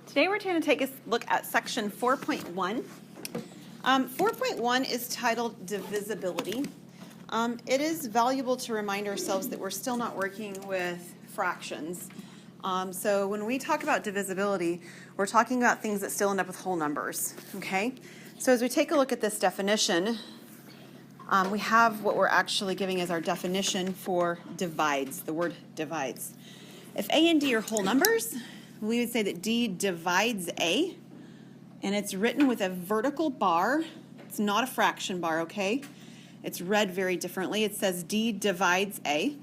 Today we're going to take a look at section 4.1. 4.1 is titled Divisibility. It is valuable to remind ourselves that we're still not working with fractions. So when we talk about divisibility, we're talking about things that still end up with whole numbers, okay? So as we take a look at this definition, we have what we're actually giving as our definition for divides, the word divides. If A and D are whole numbers, we would say that D divides A, and it's written with a vertical bar. It's not a fraction bar, okay? It's read very differently. It says D divides A.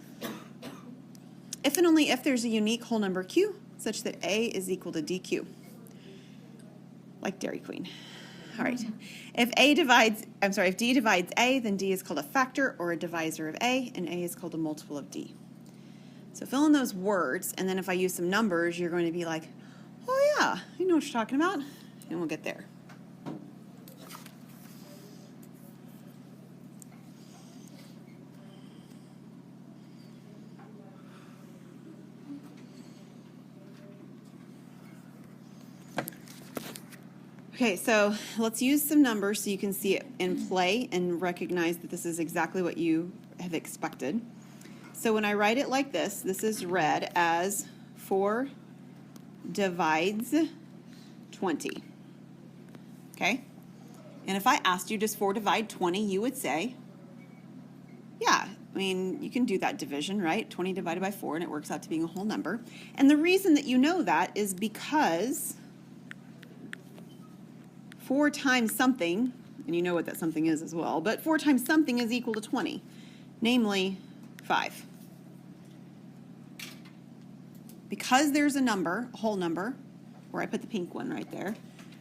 If and only if there's a unique whole number Q such that A is equal to DQ, like Dairy Queen. All right. If D divides A, then D is called a factor or a divisor of A, and A is called a multiple of D. So fill in those words, and then if I use some numbers, you're going to be like, oh yeah, I know what you're talking about, and we'll get there. Okay, so let's use some numbers so you can see it in play and recognize that this is exactly what you have expected. So when I write it like this is read as 4 divides 20. Okay? And if I asked you, does 4 divide 20, you would say, yeah, I mean, you can do that division, right? 20 divided by 4, and it works out to being a whole number. And the reason that you know that is because 4 times something, and you know what that something is as well, but 4 times something is equal to 20, namely 5. Because there's a number, a whole number, where I put the pink one right there,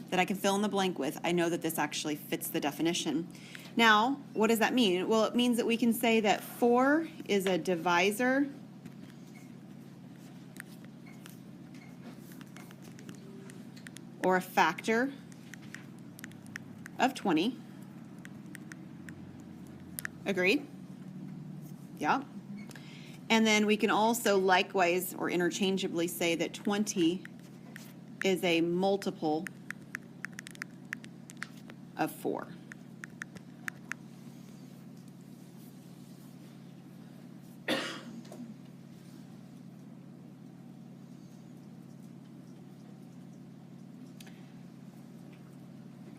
that I can fill in the blank with, I know that this actually fits the definition. Now, what does that mean? Well, it means that we can say that 4 is a divisor or a factor of 20. Agreed? Yeah. And then we can also likewise or interchangeably say that 20 is a multiple of 4.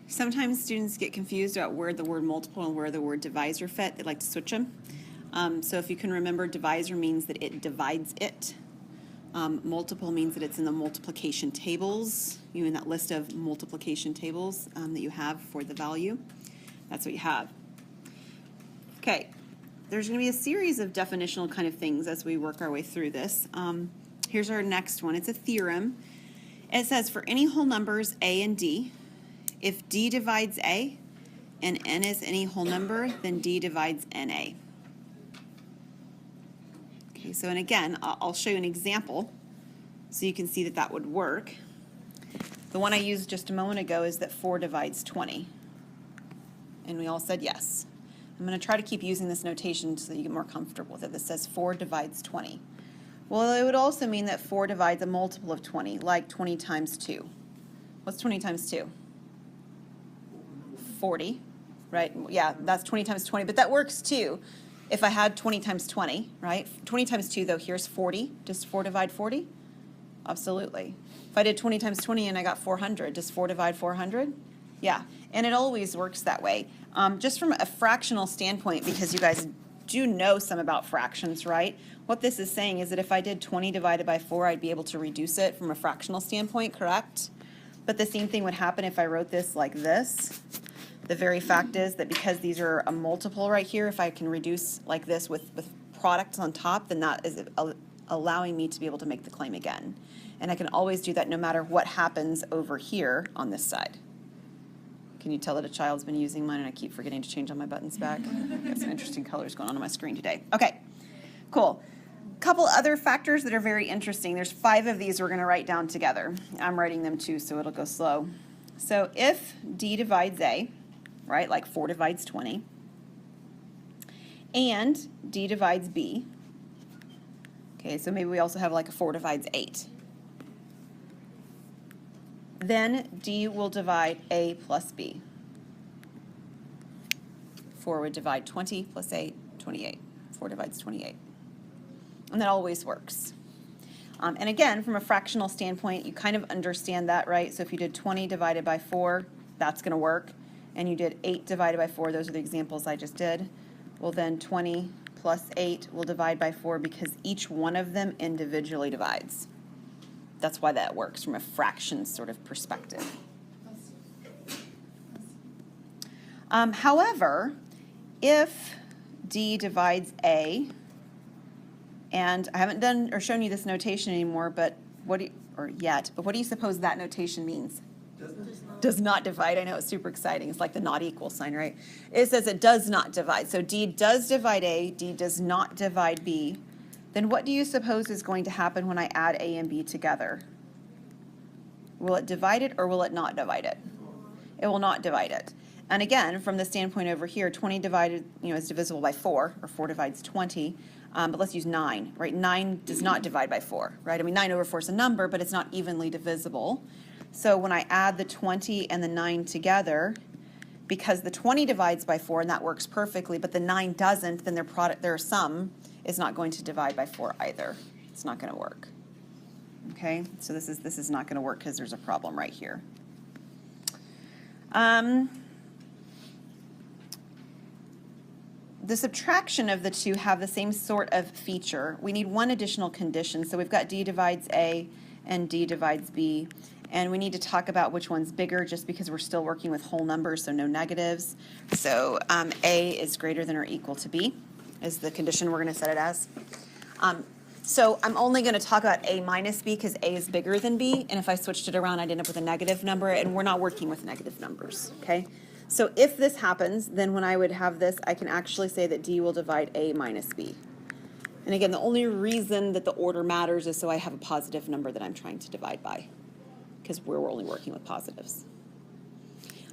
Sometimes students get confused about where the word multiple and where the word divisor fit. They like to switch them. So if you can remember, divisor means that it divides it. Multiple means that it's in the multiplication tables, in that list of multiplication tables that you have for the value. That's what you have. Okay, there's going to be a series of definitional kind of things as we work our way through this. Here's our next one. It's a theorem. It says for any whole numbers A and D, if D divides A and N is any whole number, then D divides NA. Okay, so and again, I'll show you an example so you can see that that would work. The one I used just a moment ago is that 4 divides 20. And we all said yes. I'm going to try to keep using this notation so that you get more comfortable with it. This says 4 divides 20. Well, it would also mean that 4 divides a multiple of 20, like 20 times 2. What's 20 times 2? 40, right? Yeah, that's 20 times 20, but that works too. If I had 20 times 20, right? 20 times 2, though, here's 40. Does 4 divide 40? Absolutely. If I did 20 times 20 and I got 400, does 4 divide 400? Yeah, and it always works that way. Just from a fractional standpoint, because you guys do know some about fractions, right? What this is saying is that if I did 20 divided by 4, I'd be able to reduce it from a fractional standpoint, correct? But the same thing would happen if I wrote this like this. The very fact is that because these are a multiple right here, if I can reduce like this with products on top, then that is allowing me to be able to make the claim again. And I can always do that no matter what happens over here on this side. Can you tell that a child's been using mine and I keep forgetting to change all my buttons back? I've got some interesting colors going on my screen today. Okay, cool. Couple other factors that are very interesting. There's 5 of these we're going to write down together. I'm writing them too, so it'll go slow. So if D divides A, right, like 4 divides 20, and D divides B, okay, so maybe we also have like a 4 divides 8. then D will divide A plus B. 4 would divide 20 plus 8, 28. 4 divides 28. And that always works. And again, from a fractional standpoint, you kind of understand that, right? So if you did 20 divided by 4, that's going to work. And you did 8 divided by 4, those are the examples I just did. Well, then 20 plus 8 will divide by 4 because each one of them individually divides. That's why that works from a fraction sort of perspective. However, if D divides A, and I haven't done or shown you this notation anymore, but what do you suppose that notation means? Does not divide. I know, it's super exciting. It's like the not equal sign, right? It says it does not divide. So D does divide A, D does not divide B. Then what do you suppose is going to happen when I add A and B together? Will it divide it or will it not divide it? It will not divide it. And again, from the standpoint over here, 20 divided, is divisible by 4, or 4 divides 20. But let's use 9, right? 9 does not divide by 4, right? I mean, 9 over 4 is a number, but it's not evenly divisible. So when I add the 20 and the 9 together, because the 20 divides by 4, and that works perfectly, but the 9 doesn't, then their sum is not going to divide by 4 either. It's not going to work. Okay? So this is not going to work because there's a problem right here. The subtraction of the two have the same sort of feature. We need one additional condition. So we've got D divides A and D divides B. And we need to talk about which one's bigger just because we're still working with whole numbers, so no negatives. So A is greater than or equal to B is the condition we're going to set it as. So I'm only going to talk about A minus B because A is bigger than B. And if I switched it around, I'd end up with a negative number. And we're not working with negative numbers, okay? So if this happens, then when I would have this, I can actually say that D will divide A minus B. And again, the only reason that the order matters is so I have a positive number that I'm trying to divide by, because we're only working with positives.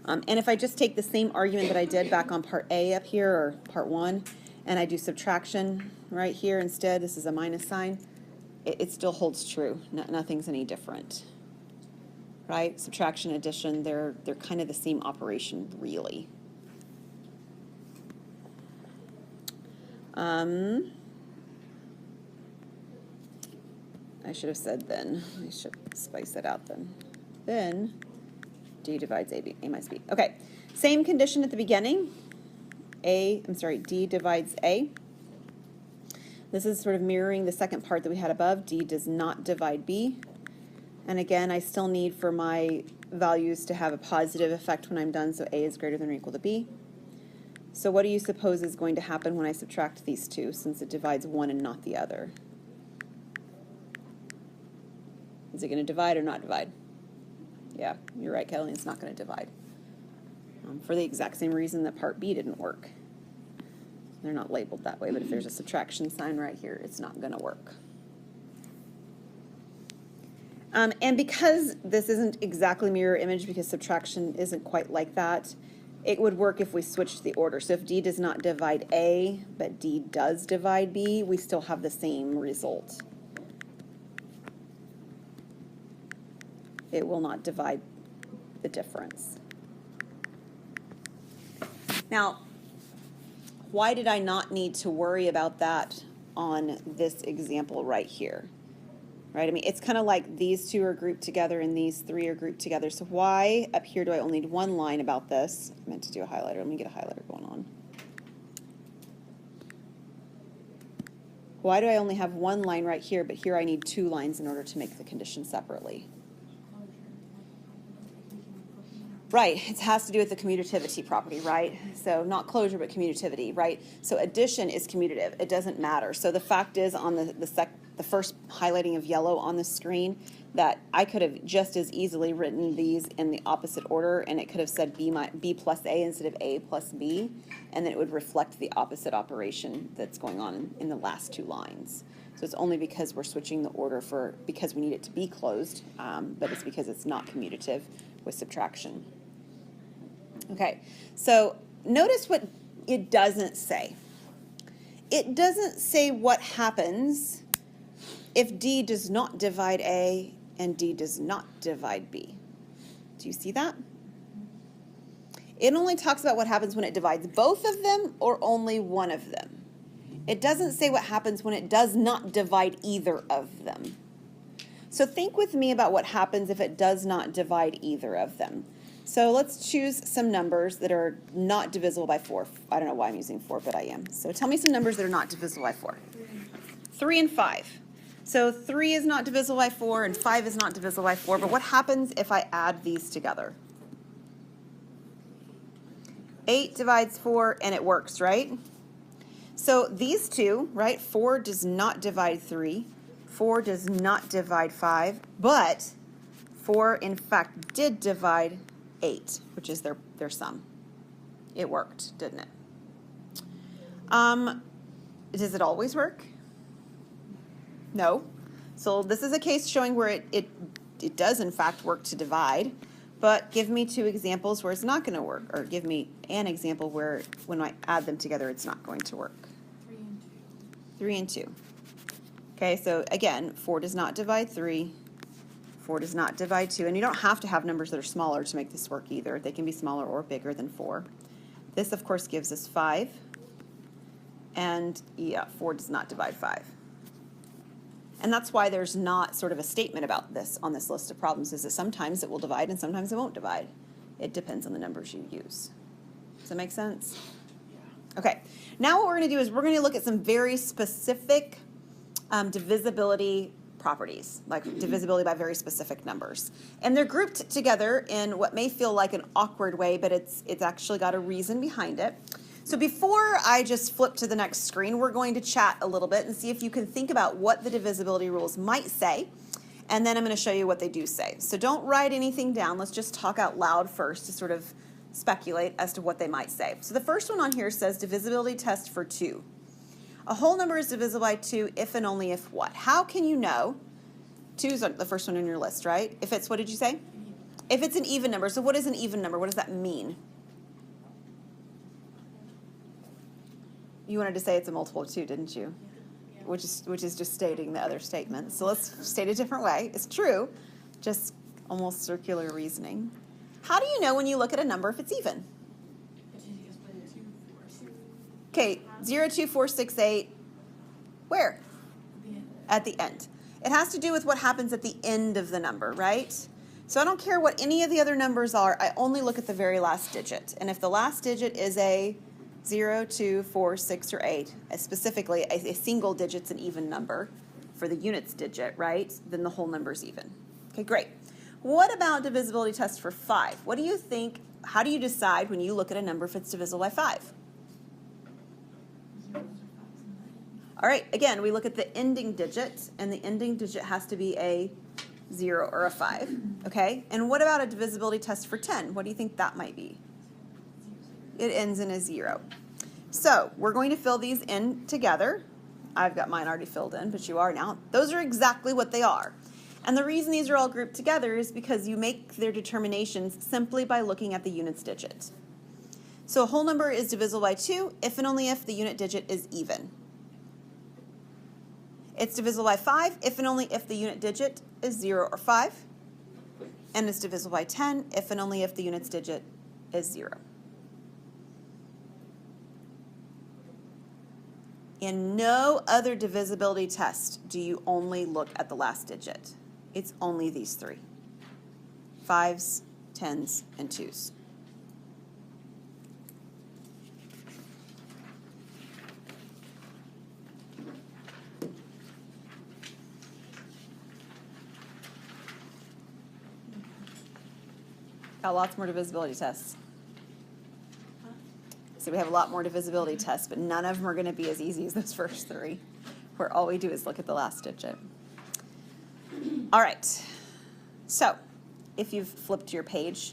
And if I just take the same argument that I did back on part A up here, or part 1, and I do subtraction right here instead, this is a minus sign, it still holds true. Nothing's any different. Right? Subtraction, addition, they're kind of the same operation, really. I should have said then. I should spice it out then. Then D divides A minus B. Okay, same condition at the beginning. D divides A. This is sort of mirroring the second part that we had above. D does not divide B. And again, I still need for my values to have a positive effect when I'm done, so A is greater than or equal to B. So what do you suppose is going to happen when I subtract these two, since it divides one and not the other? Is it going to divide or not divide? Yeah, you're right, Kelly, it's not going to divide. For the exact same reason that part B didn't work. They're not labeled that way, but if there's a subtraction sign right here, it's not going to work. And because this isn't exactly mirror image, because subtraction isn't quite like that, it would work if we switched the order. So if D does not divide A, but D does divide B, we still have the same result. It will not divide the difference. Now, why did I not need to worry about that on this example right here? Right? I mean, it's kind of like these two are grouped together and these three are grouped together. So why up here do I only need one line about this? I meant to do a highlighter. Let me get a highlighter going on. Why do I only have one line right here, but here I need 2 lines in order to make the condition separately? Right, it has to do with the commutativity property, right? So not closure, but commutativity, right? So addition is commutative. It doesn't matter. So the fact is on the first highlighting of yellow on the screen that I could have just as easily written these in the opposite order, and it could have said B plus A instead of A plus B, and then it would reflect the opposite operation that's going on in the last 2 lines. So it's only because we're switching the order because we need it to be closed, but it's because it's not commutative with subtraction. Okay, so notice what it doesn't say. It doesn't say what happens if D does not divide A and D does not divide B. Do you see that? It only talks about what happens when it divides both of them or only one of them. It doesn't say what happens when it does not divide either of them. So think with me about what happens if it does not divide either of them. So let's choose some numbers that are not divisible by 4. I don't know why I'm using 4, but I am. So tell me some numbers that are not divisible by 4. 3 and 5. So 3 is not divisible by 4 and 5 is not divisible by 4. But what happens if I add these together? 8 divides 4 and it works, right? So these two, right? 4 does not divide 3. 4 does not divide 5. But 4, in fact, did divide 8, which is their sum. It worked, didn't it? Does it always work? No. So this is a case showing where it does, in fact, work to divide. But give me 2 examples where it's not going to work, or give me an example where when I add them together it's not going to work. 3 and 2. 3 and 2. Okay, so again, 4 does not divide 3. 4 does not divide 2. And you don't have to have numbers that are smaller to make this work either. They can be smaller or bigger than 4. This, of course, gives us 5. And yeah, 4 does not divide 5. And that's why there's not sort of a statement about this on this list of problems, is that sometimes it will divide and sometimes it won't divide. It depends on the numbers you use. Does that make sense? Yeah. Okay. Now what we're going to do is we're going to look at some very specific divisibility properties, like divisibility by very specific numbers. And they're grouped together in what may feel like an awkward way, but it's actually got a reason behind it. So before I just flip to the next screen, we're going to chat a little bit and see if you can think about what the divisibility rules might say, and then I'm going to show you what they do say. So don't write anything down. Let's just talk out loud first to sort of speculate as to what they might say. So the first one on here says divisibility test for 2. A whole number is divisible by 2 if and only if what? How can you know? 2 is the first one on your list, right? If it's, what did you say? If it's an even number. So what is an even number? What does that mean? You wanted to say it's a multiple of 2, didn't you? Yeah. Which is just stating the other statement. So let's state a different way. It's true, just almost circular reasoning. How do you know when you look at a number if it's even? Okay, 0, 2, 4, 6, 8. Where? At the end. It has to do with what happens at the end of the number, right? So I don't care what any of the other numbers are. I only look at the very last digit. And if the last digit is a 0, 2, 4, 6, or 8, specifically a single digit's an even number for the units digit, right? Then the whole number's even. Okay, great. What about divisibility test for 5? What do you think, how do you decide when you look at a number if it's divisible by 5? All right, again, we look at the ending digit, and the ending digit has to be a 0 or a 5, okay? And what about a divisibility test for 10? What do you think that might be? It ends in a 0. So we're going to fill these in together. I've got mine already filled in, but you are now. Those are exactly what they are. And the reason these are all grouped together is because you make their determinations simply by looking at the units digit. So a whole number is divisible by 2 if and only if the unit digit is even. It's divisible by 5 if and only if the unit digit is 0 or 5. And it's divisible by 10 if and only if the units digit is 0. In no other divisibility test do you only look at the last digit. It's only these 3. 5s, 10s, and 2s. Got lots more divisibility tests. So we have a lot more divisibility tests, but none of them are going to be as easy as those first 3, where all we do is look at the last digit. All right. So if you've flipped your page,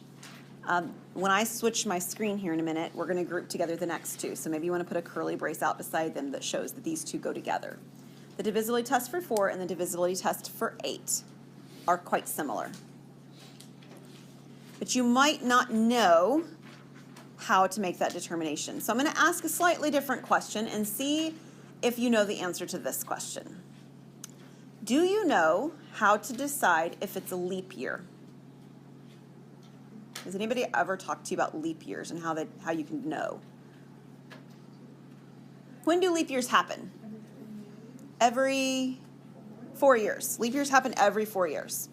when I switch my screen here in a minute, we're going to group together the next 2. So maybe you want to put a curly brace out beside them that shows that these 2 go together. The divisibility test for 4 and the divisibility test for 8 are quite similar. But you might not know how to make that determination. So I'm going to ask a slightly different question and see if you know the answer to this question. Do you know how to decide if it's a leap year? Has anybody ever talked to you about leap years and how you can know? When do leap years happen? Every 4 years. Leap years happen every 4 years.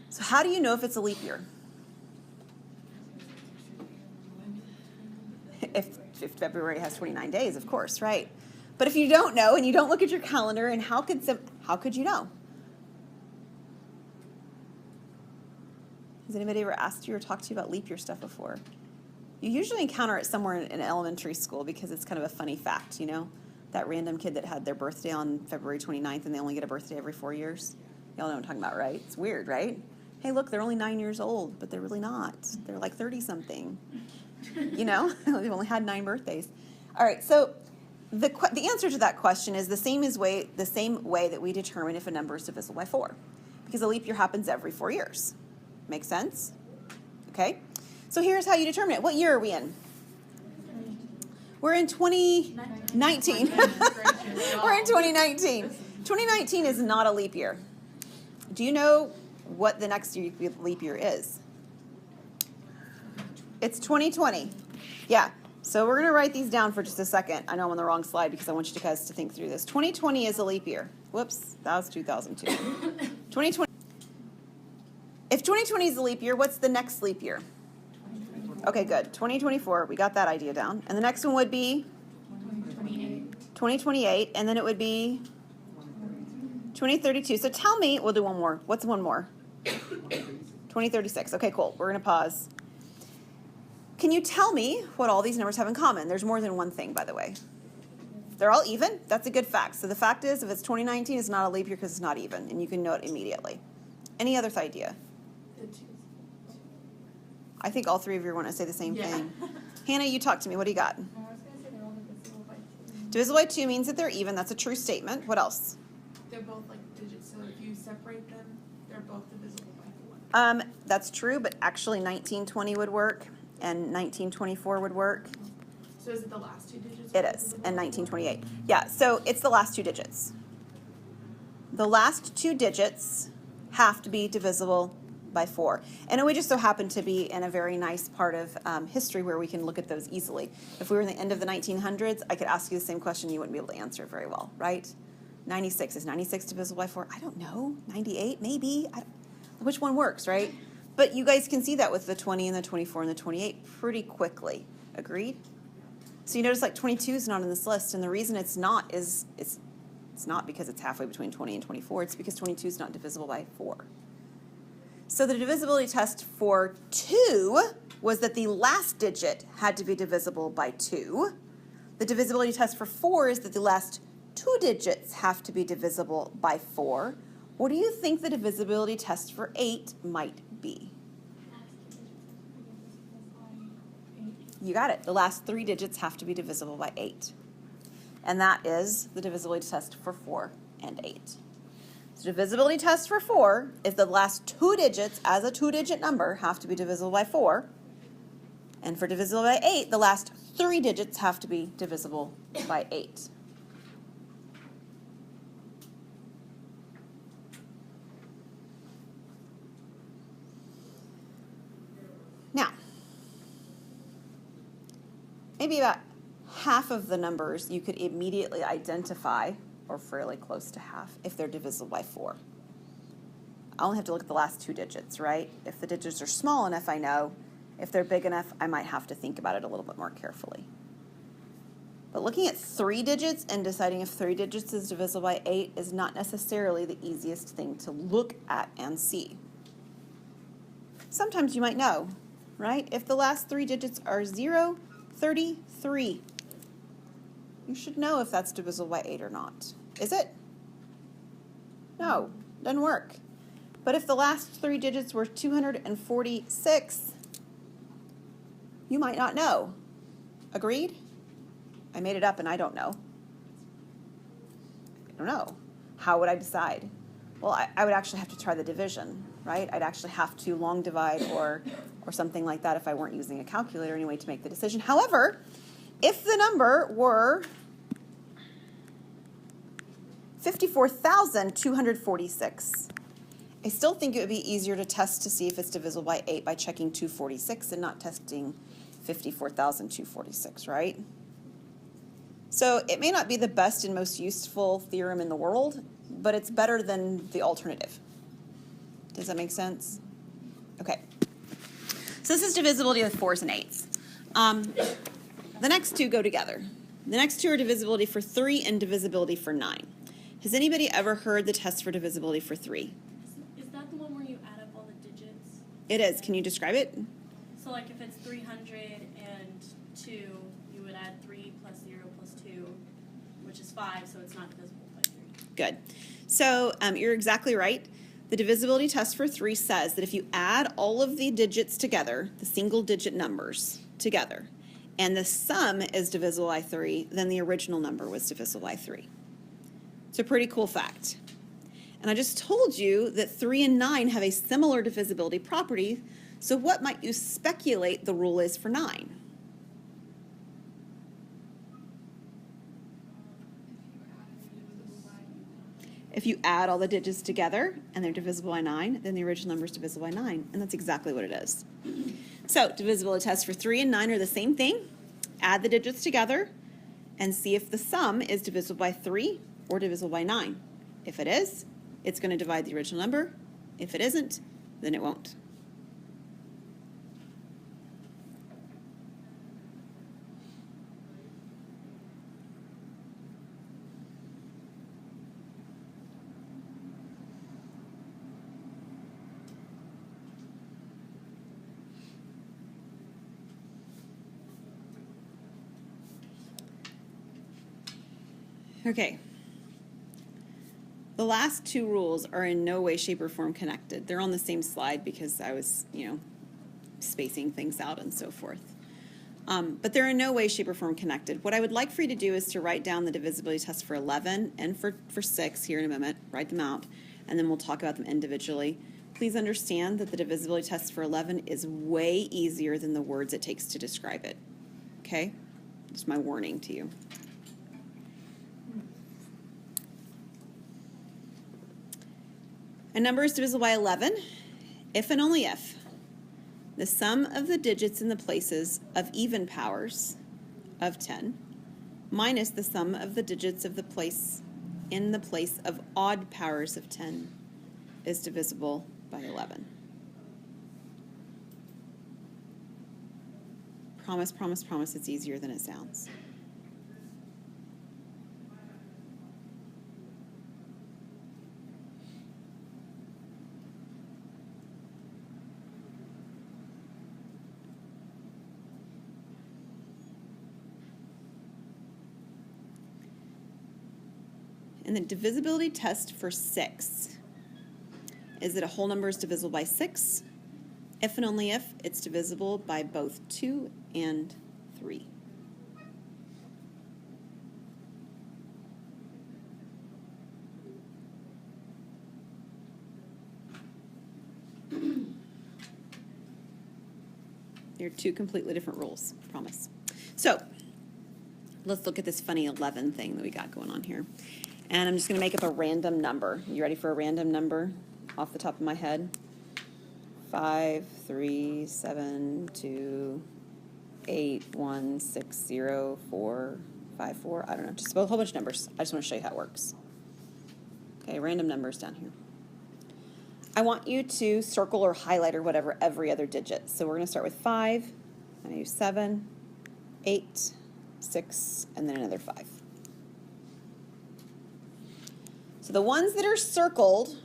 So how do you know if it's a leap year? If February has 29 days, of course, right? But if you don't know and you don't look at your calendar, and how could you know? Has anybody ever asked you or talked to you about leap year stuff before? You usually encounter it somewhere in elementary school because it's kind of a funny fact, you know? That random kid that had their birthday on February 29th and they only get a birthday every 4 years. Y'all know what I'm talking about, right? It's weird, right? Hey, look, they're only 9 years old, but they're really not. They're like 30-something. You know? They've only had 9 birthdays. All right, so the answer to that question is the same way that we determine if a number is divisible by 4. Because a leap year happens every 4 years. Make sense? Okay? So here's how you determine it. What year are we in? We're in 2019. We're in 2019. 2019 is not a leap year. Do you know what the next leap year is? It's 2020. Yeah. So we're going to write these down for just a second. I know I'm on the wrong slide because I want you guys to think through this. 2020 is a leap year. Whoops, that was 2002. 2020. If 2020 is a leap year, what's the next leap year? Okay, good. 2024, we got that idea down. And the next one would be? 2028. And then it would be? 2032. So tell me, we'll do one more. What's one more? 2036. Okay, cool. We're going to pause. Can you tell me what all these numbers have in common? There's more than one thing, by the way. They're all even. That's a good fact. So the fact is, if it's 2019, it's not a leap year because it's not even. And you can know it immediately. Any other idea? I think all three of you want to say the same thing. Hannah, you talk to me. What do you got? I was going to say they're all divisible by 2. Divisible by 2 means that they're even. That's a true statement. What else? They're both like digits, so if you separate them, they're both divisible by 4. That's true, but actually 1920 would work and 1924 would work. So is it the last 2 digits? It is, and 1928. Yeah, so it's the last 2 digits. The last 2 digits have to be divisible by 4. And we just so happen to be in a very nice part of history where we can look at those easily. If we were in the end of the 1900s, I could ask you the same question, you wouldn't be able to answer it very well, right? 96, is 96 divisible by 4? I don't know. 98, maybe. Which one works, right? But you guys can see that with the 20 and the 24 and the 28 pretty quickly. Agreed? So you notice like 22 is not on this list, and the reason it's not is it's not because it's halfway between 20 and 24. It's because 22 is not divisible by 4. So the divisibility test for 2 was that the last digit had to be divisible by 2. The divisibility test for 4 is that the last 2 digits have to be divisible by 4. What do you think the divisibility test for 8 might be? You got it. The last 3 digits have to be divisible by 8. And that is the divisibility test for 4 and 8. The divisibility test for 4 is the last 2 digits as a 2-digit number have to be divisible by 4. And for divisible by 8, the last 3 digits have to be divisible by 8. Now, maybe about half of the numbers you could immediately identify, or fairly close to half, if they're divisible by 4. I only have to look at the last 2 digits, right? If the digits are small enough, I know. If they're big enough, I might have to think about it a little bit more carefully. But looking at 3 digits and deciding if 3 digits is divisible by 8 is not necessarily the easiest thing to look at and see. Sometimes you might know, right? If the last 3 digits are 0, 33, you should know if that's divisible by 8 or not. Is it? No, doesn't work. But if the last 3 digits were 246, you might not know. Agreed? I made it up and I don't know. I don't know. How would I decide? Well, I would actually have to try the division, right? I'd actually have to long divide or something like that if I weren't using a calculator anyway to make the decision. However, if the number were 54,246 I still think it would be easier to test to see if it's divisible by 8 by checking 246 and not testing 54,246, right? So it may not be the best and most useful theorem in the world, but it's better than the alternative. Does that make sense? Okay. So this is divisibility with 4s and 8s. The next two go together. The next two are divisibility for 3 and divisibility for 9. Has anybody ever heard the test for divisibility for 3? Is that the one where you add up all the digits? It is. Can you describe it? So like if it's 302, you would add 3 plus 0 plus 2, which is 5, so it's not divisible by 3. Good. So you're exactly right. The divisibility test for 3 says that if you add all of the digits together, the single digit numbers together, and the sum is divisible by 3, then the original number was divisible by 3. It's a pretty cool fact. And I just told you that 3 and 9 have a similar divisibility property, so what might you speculate the rule is for 9? If you add all the digits together and they're divisible by 9, then the original number is divisible by 9, and that's exactly what it is. So divisibility tests for 3 and 9 are the same thing. Add the digits together and see if the sum is divisible by 3 or divisible by 9. If it is, it's going to divide the original number. If it isn't, then it won't. Okay. The last two rules are in no way, shape, or form connected. They're on the same slide because I was, spacing things out and so forth. But they're in no way, shape, or form connected. What I would like for you to do is to write down the divisibility test for 11 and for 6 here in a moment. Write them out, and then we'll talk about them individually. Please understand that the divisibility test for 11 is way easier than the words it takes to describe it. Okay? Just my warning to you. A number is divisible by 11 if and only if the sum of the digits in the places of even powers of 10 minus the sum of the digits of the place in the place of odd powers of 10 is divisible by 11. Promise, promise, promise it's easier than it sounds. And the divisibility test for 6 is that a whole number is divisible by 6 if and only if it's divisible by both 2 and 3. They're two completely different rules, promise. So let's look at this funny 11 thing that we got going on here. And I'm just going to make up a random number. You ready for a random number off the top of my head? 5, 3, 7, 2, 8, 1, 6, 0, 4, 5, 4. I don't know. Just a whole bunch of numbers. I just want to show you how it works. Okay, random numbers down here. I want you to circle or highlight or whatever every other digit. So we're going to start with 5. I'm going to use 7, 8, 6, and then another 5. So the ones that are circled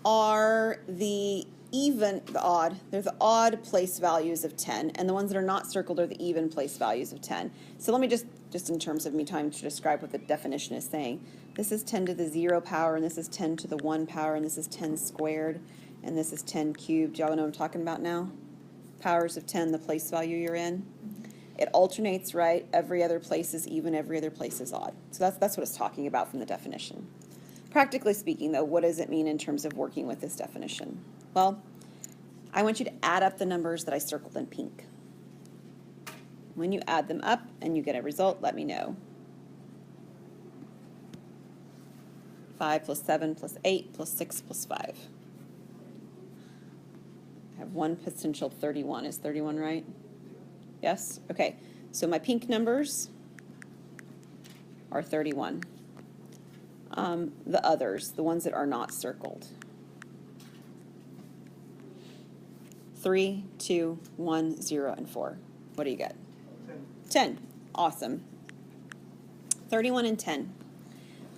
are the odd. They're the odd place values of 10, and the ones that are not circled are the even place values of 10. So let me just in terms of me trying to describe what the definition is saying. This is 10 to the 0 power, and this is 10 to the 1 power, and this is 10 squared, and this is 10 cubed. Y'all know what I'm talking about now? Powers of 10, the place value you're in. It alternates, right? Every other place is even, every other place is odd. So that's what it's talking about from the definition. Practically speaking, though, what does it mean in terms of working with this definition? Well, I want you to add up the numbers that I circled in pink. When you add them up and you get a result, let me know. 5 plus 7 plus 8 plus 6 plus 5. I have one potential 31. Is 31 right? Yes? Okay. So my pink numbers are 31. The others, the ones that are not circled. 3, 2, 1, 0, and 4. What do you get? 10. Awesome. 31 and 10.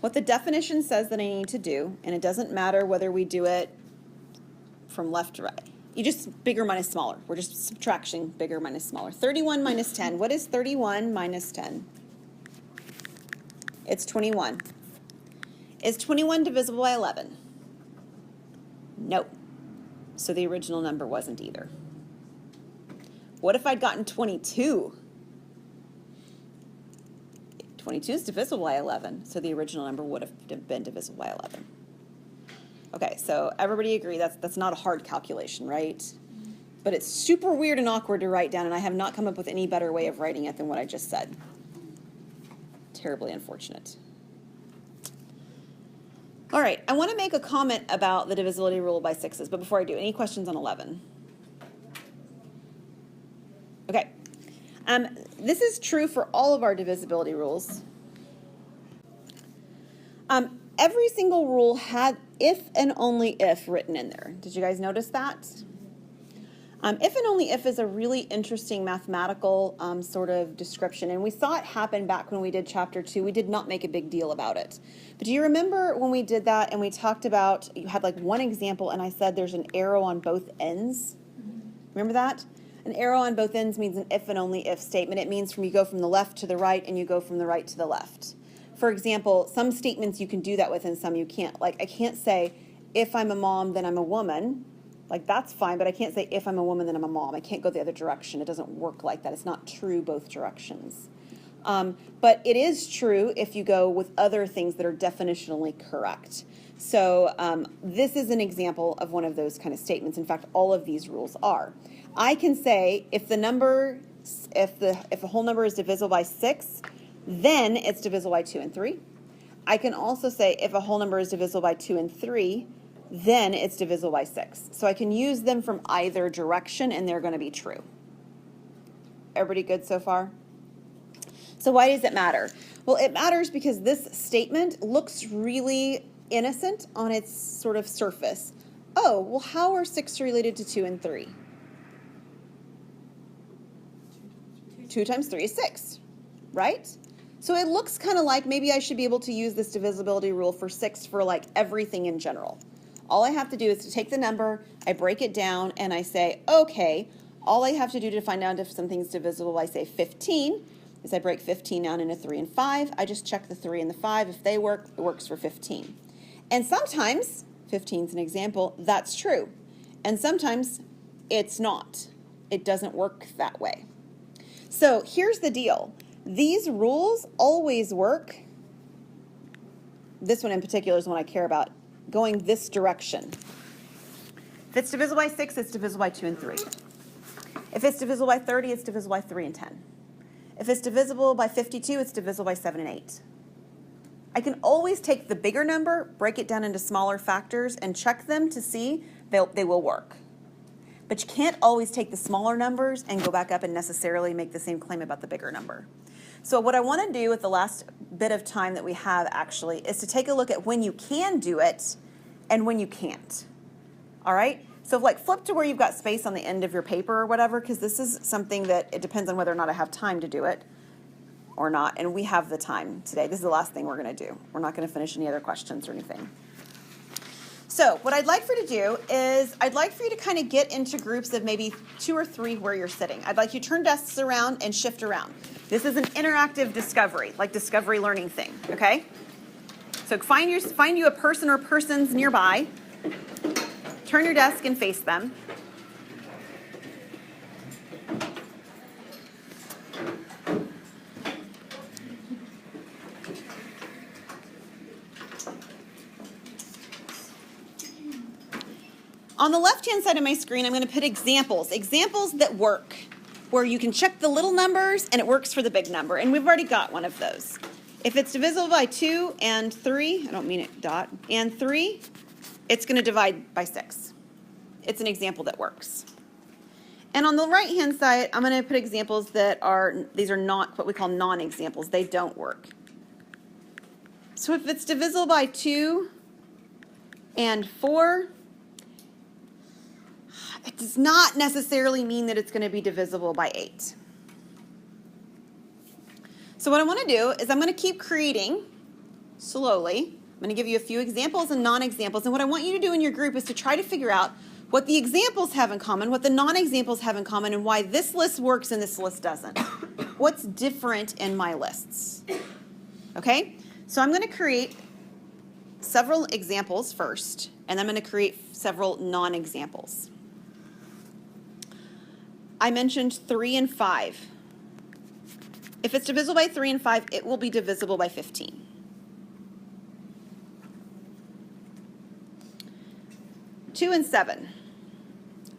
What the definition says that I need to do, and it doesn't matter whether we do it from left to right. You just bigger minus smaller. We're just subtraction, bigger minus smaller. 31 minus 10. What is 31 minus 10? It's 21. Is 21 divisible by 11? No. So the original number wasn't either. What if I'd gotten 22? 22 is divisible by 11, so the original number would have been divisible by 11. Okay, so everybody agree that's not a hard calculation, right? But it's super weird and awkward to write down, and I have not come up with any better way of writing it than what I just said. Terribly unfortunate. All right, I want to make a comment about the divisibility rule by sixes, but before I do, any questions on 11? Okay. This is true for all of our divisibility rules. Every single rule had if and only if written in there. Did you guys notice that? If and only if is a really interesting mathematical sort of description, and we saw it happen back when we did chapter 2. We did not make a big deal about it. But do you remember when we did that and we talked about, you had like one example and I said there's an arrow on both ends? Remember that? An arrow on both ends means an if and only if statement. It means you go from the left to the right and you go from the right to the left. For example, some statements you can do that with and some you can't. Like I can't say, if I'm a mom, then I'm a woman. Like that's fine, but I can't say if I'm a woman, then I'm a mom. I can't go the other direction. It doesn't work like that. It's not true both directions. But it is true if you go with other things that are definitionally correct. So this is an example of one of those kind of statements. In fact, all of these rules are. I can say if a whole number is divisible by 6, then it's divisible by 2 and 3. I can also say if a whole number is divisible by 2 and 3, then it's divisible by 6. So I can use them from either direction and they're going to be true. Everybody good so far? So why does it matter? Well, it matters because this statement looks really innocent on its sort of surface. Oh, well, how are 6 related to 2 and 3? 2 times 3 is 6, right? So it looks kind of like maybe I should be able to use this divisibility rule for 6 for like everything in general. All I have to do is to take the number, I break it down, and I say, okay, all I have to do to find out if something's divisible by, say, 15 is I break 15 down into 3 and 5. I just check the 3 and the 5. If they work, it works for 15. And sometimes, 15 is an example, that's true. And sometimes it's not. It doesn't work that way. So here's the deal. These rules always work. This one in particular is the one I care about, going this direction. If it's divisible by 6, it's divisible by 2 and 3. If it's divisible by 30, it's divisible by 3 and 10. If it's divisible by 52, it's divisible by 7 and 8. I can always take the bigger number, break it down into smaller factors, and check them to see they will work. But you can't always take the smaller numbers and go back up and necessarily make the same claim about the bigger number. So what I want to do with the last bit of time that we have actually is to take a look at when you can do it and when you can't. All right? So like flip to where you've got space on the end of your paper or whatever, because this is something that it depends on whether or not I have time to do it or not. And we have the time today. This is the last thing we're going to do. We're not going to finish any other questions or anything. So what I'd like for you to do is I'd like for you to kind of get into groups of maybe 2 or 3 where you're sitting. I'd like you to turn desks around and shift around. This is an interactive discovery, like discovery learning thing, okay? So find you a person or persons nearby. Turn your desk and face them. On the left-hand side of my screen, I'm going to put examples that work, where you can check the little numbers and it works for the big number. And we've already got one of those. If it's divisible by 2 and 3, I don't mean it dot, and 3, it's going to divide by 6. It's an example that works. And on the right-hand side, I'm going to put examples that are, these are not what we call non-examples. They don't work. So if it's divisible by 2 and 4, it does not necessarily mean that it's going to be divisible by 8. So what I want to do is I'm going to keep creating slowly. I'm going to give you a few examples and non-examples. And what I want you to do in your group is to try to figure out what the examples have in common, what the non-examples have in common, and why this list works and this list doesn't. What's different in my lists? Okay? So I'm going to create several examples first, and I'm going to create several non-examples. I mentioned 3 and 5. If it's divisible by 3 and 5, it will be divisible by 15. 2 and 7.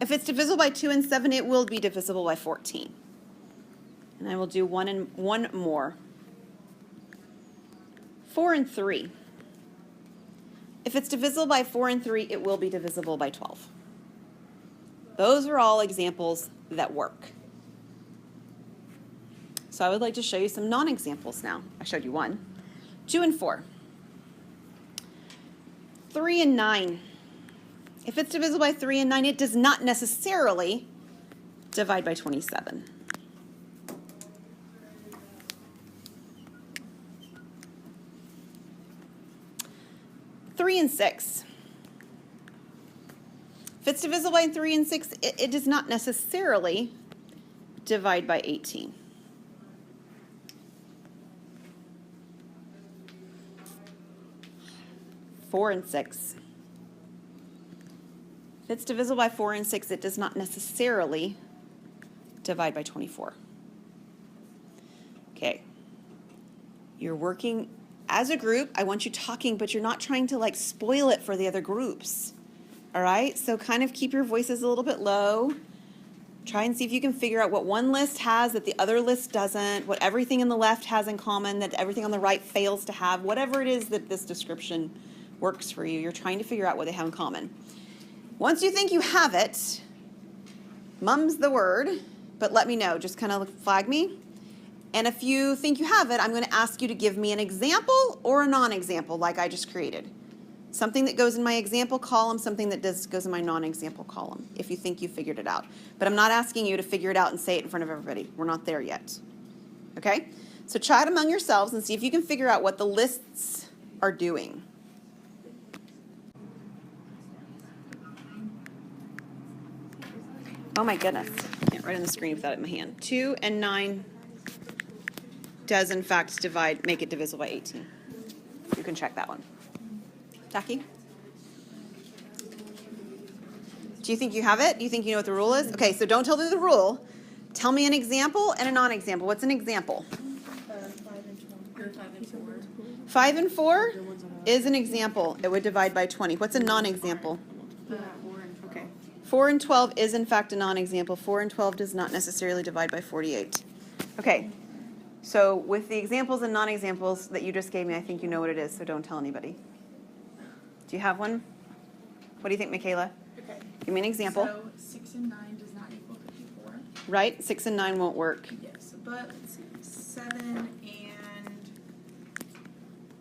If it's divisible by 2 and 7, it will be divisible by 14. And I will do one more. 4 and 3. If it's divisible by 4 and 3, it will be divisible by 12. Those are all examples that work. So I would like to show you some non-examples now. I showed you one. 2 and 4. 3 and 9. If it's divisible by 3 and 9, it does not necessarily divide by 27. 3 and 6. If it's divisible by 3 and 6, it does not necessarily divide by 18. 4 and 6. If it's divisible by 4 and 6, it does not necessarily divide by 24. Okay. You're working as a group. I want you talking, but you're not trying to like spoil it for the other groups. All right? So kind of keep your voices a little bit low. Try and see if you can figure out what one list has that the other list doesn't, what everything on the left has in common that everything on the right fails to have, whatever it is that this description works for you. You're trying to figure out what they have in common. Once you think you have it, mum's the word, but let me know. Just kind of flag me. And if you think you have it, I'm going to ask you to give me an example or a non-example like I just created. Something that goes in my example column, something that goes in my non-example column, if you think you figured it out. But I'm not asking you to figure it out and say it in front of everybody. We're not there yet. Okay? So chat among yourselves and see if you can figure out what the lists are doing. Oh my goodness, I can't write on the screen without it in my hand. 2 and 9 does in fact make it divisible by 18. You can check that one. Jackie? Do you think you have it? Do you think you know what the rule is? Okay, so don't tell me the rule. Tell me an example and a non-example. What's an example? 5 and 4 is an example. It would divide by 20. What's a non-example? 4 and 12 is in fact a non-example. 4 and 12 does not necessarily divide by 48. Okay, so with the examples and non-examples that you just gave me, I think you know what it is, so don't tell anybody. Do you have one? What do you think, Michaela? Okay. Give me an example. So 6 and 9 does not equal 54. Right? 6 and 9 won't work. Yes, but let's see. 7 and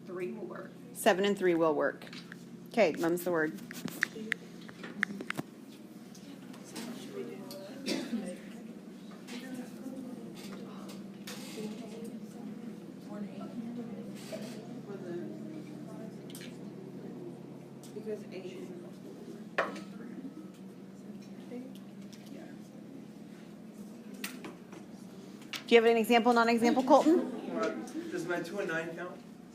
3 will work. 7 and 3 will work. Okay, mum's the word. Because 8 is Do you have an example, non-example, Colton? Does my 2 and 9 count?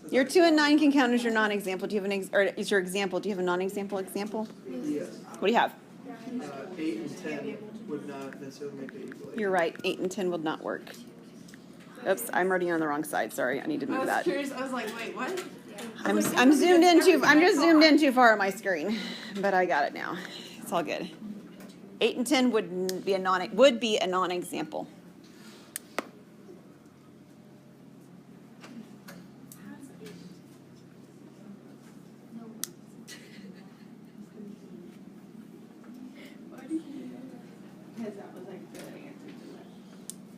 Your 2 and 9 can count as your non-example. Do you have or is your example? Do you have a non-example example? Yes. What do you have? 8 and 10 would not necessarily make it equal. You're right. 8 and 10 would not work. Oops, I'm already on the wrong side. Sorry, I need to move that. curious. I was like, wait, what? I'm zoomed in too. I'm just zoomed in too far on my screen, but I got it now. It's all good. 8 and 10 would be a non-example.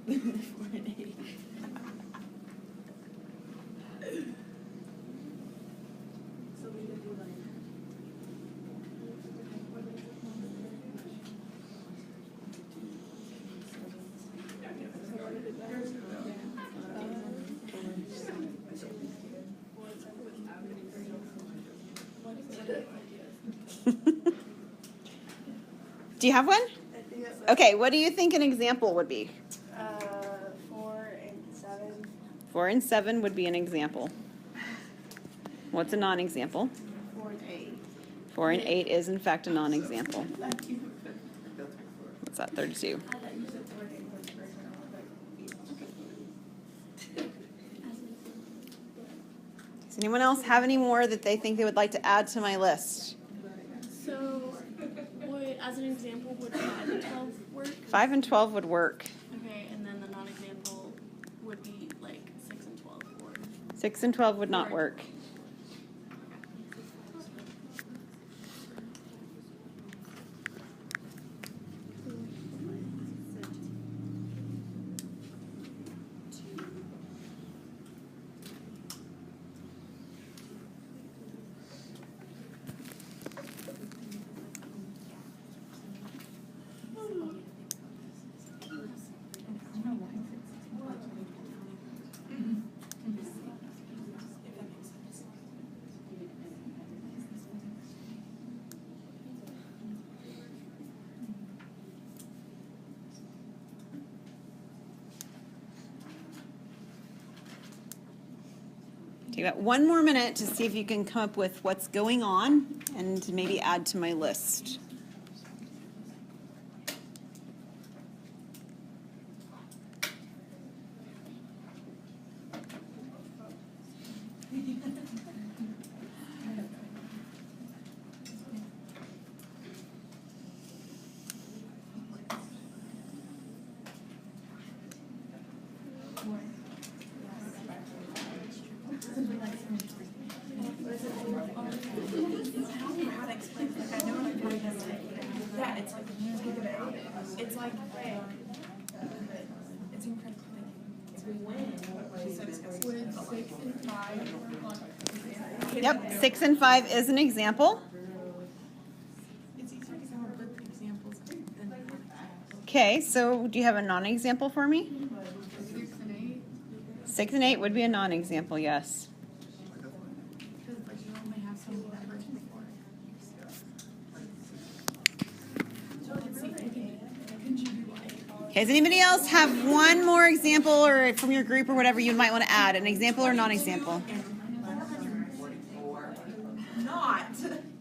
So we could do like. Do you have one? Okay, what do you think an example would be? 4 and 7. 4 and 7 would be an example. What's a non-example? 4 and 8. 4 and 8 is in fact a non-example. That's before. What's that, 32? Does anyone else have any more that they think they would like to add to my list? So, would, as an example, would 5 and 12 work? 5 and 12 would work. Okay, and then the non-example would be like 6 and 12 or 6 and 12 would not work. Take about 1 more minute to see if you can come up with what's going on and to maybe add to my list. Yeah, it's like, think of it. It's like, it's incredible. With 6 and 5. Yep, 6 and 5 is an example. It's easier to come up with examples than. Okay, so do you have a non-example for me? 6 and 8. 6 and 8 would be a non-example, yes. Because like you only have so many numbers before. So let's see, could you do like? Okay, does anybody else have one more example or from your group or whatever you might want to add? An example or non-example? Not.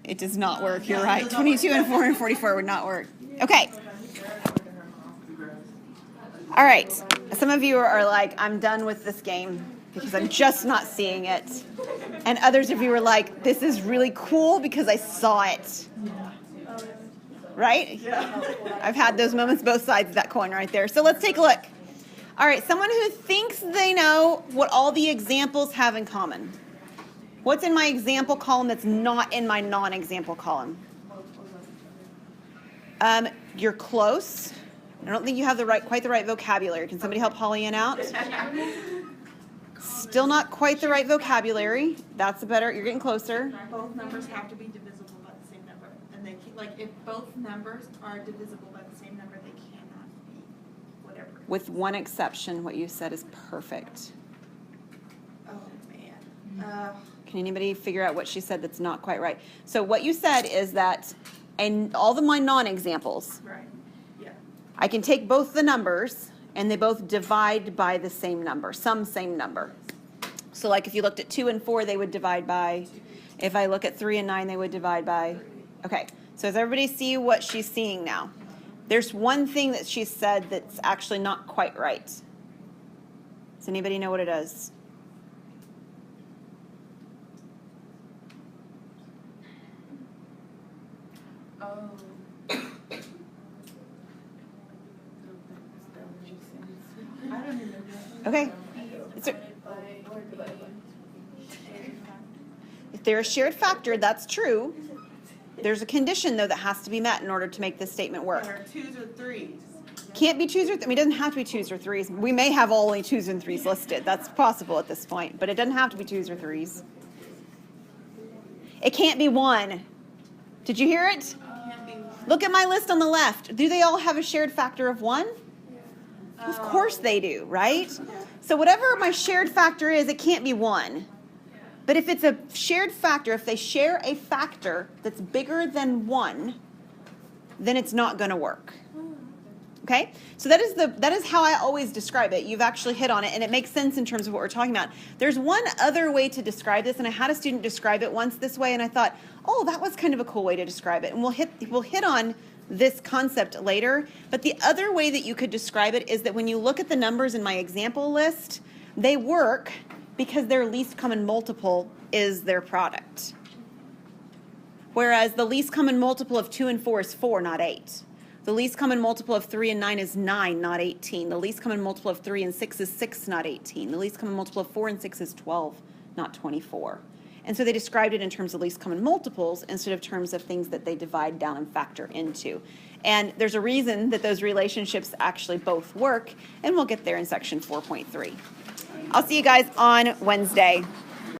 It does not work, you're right. 22 and 444 would not work. Okay. All right. Some of you are like, I'm done with this game because I'm just not seeing it. And others of you are like, this is really cool because I saw it. Right? I've had those moments, both sides of that coin right there. So let's take a look. All right, someone who thinks they know what all the examples have in common. What's in my example column that's not in my non-example column? You're close. I don't think you have quite the right vocabulary. Can somebody help Holly Ann out? Still not quite the right vocabulary. That's better. You're getting closer. Both numbers have to be divisible by the same number. And they can, like, if both numbers are divisible by the same number, they cannot be whatever. With one exception, what you said is perfect. Oh, man. Can anybody figure out what she said that's not quite right? So what you said is that in all of my non-examples, Right. Yeah. I can take both the numbers and they both divide by the same number, some same number. So like if you looked at 2 and 4, they would divide by. If I look at 3 and 9, they would divide by. Okay, so does everybody see what she's seeing now? There's one thing that she said that's actually not quite right. Does anybody know what it is? Oh. I don't even know. Okay. If they're a shared factor, that's true. There's a condition, though, that has to be met in order to make this statement work. Or twos or threes. Can't be twos or, I mean, it doesn't have to be twos or threes. We may have only twos and threes listed. That's possible at this point, but it doesn't have to be twos or threes. It can't be 1. Did you hear it? Can't be one. Look at my list on the left. Do they all have a shared factor of 1? Of course they do, right? So whatever my shared factor is, it can't be 1. But if it's a shared factor, if they share a factor that's bigger than 1, then it's not going to work. Okay? So that is how I always describe it. You've actually hit on it, and it makes sense in terms of what we're talking about. There's one other way to describe this, and I had a student describe it once this way, and I thought, oh, that was kind of a cool way to describe it. And we'll hit on this concept later. But the other way that you could describe it is that when you look at the numbers in my example list, they work because their least common multiple is their product. Whereas the least common multiple of 2 and 4 is 4, not 8. The least common multiple of 3 and 9 is 9, not 18. The least common multiple of 3 and 6 is 6, not 18. The least common multiple of 4 and 6 is 12, not 24. And so they described it in terms of least common multiples instead of terms of things that they divide down and factor into. And there's a reason that those relationships actually both work, and we'll get there in section 4.3. I'll see you guys on Wednesday.